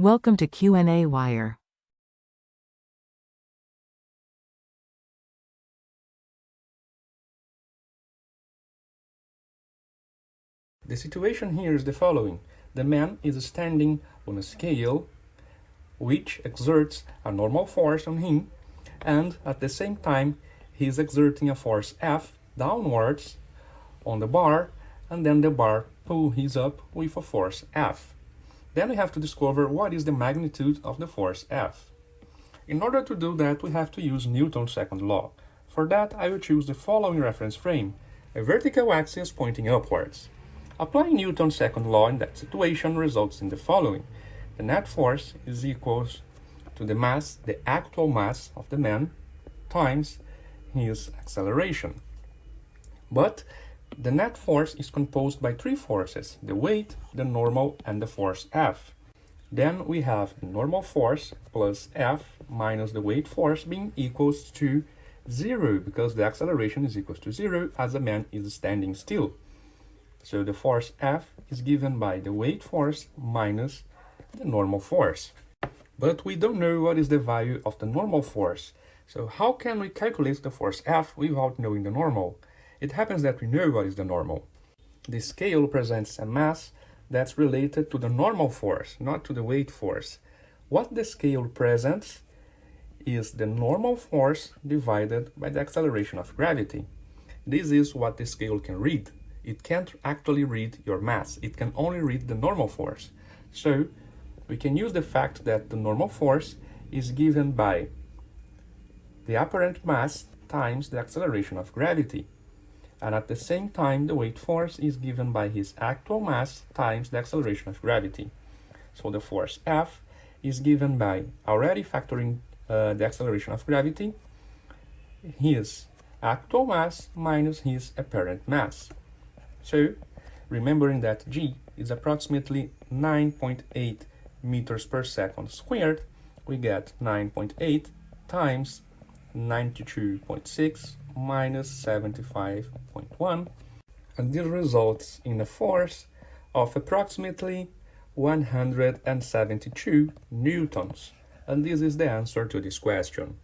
Welcome to qnawire. The situation here is the following. The man is standing on a scale which exerts a normal force on him, and at the same time he is exerting a force F downwards on the bar, and then the bar pulls him up with a force F. Then we have to discover what is the magnitude of the force F. In order to do that, we have to use Newton's second law. For that, I will choose the following reference frame, a vertical axis pointing upwards. Applying Newton's second law in that situation results in the following. The net force is equals to the mass, the actual mass of the man, times his acceleration. But the net force is composed by three forces, the weight, the normal, and the force F. Then we have a normal force plus F minus the weight force being equals to 0, because the acceleration is equals to 0 as the man is standing still. So the force F is given by the weight force minus the normal force. But we don't know what is the value of the normal force. So how can we calculate the force F without knowing the normal? It happens that we know what is the normal. The scale presents a mass that's related to the normal force, not to the weight force. What the scale presents is the normal force divided by the acceleration of gravity. This is what the scale can read. It can't actually read your mass. It can only read the normal force. So we can use the fact that the normal force is given by the apparent mass times the acceleration of gravity. And at the same time, the weight force is given by his actual mass times the acceleration of gravity. So the force F is given by, already factoring the acceleration of gravity, his actual mass minus his apparent mass. So, remembering that g is approximately 9.8 meters per second squared, we get 9.8 times 92.6 minus 75.1, and this results in a force of approximately 172 newtons. And this is the answer to this question.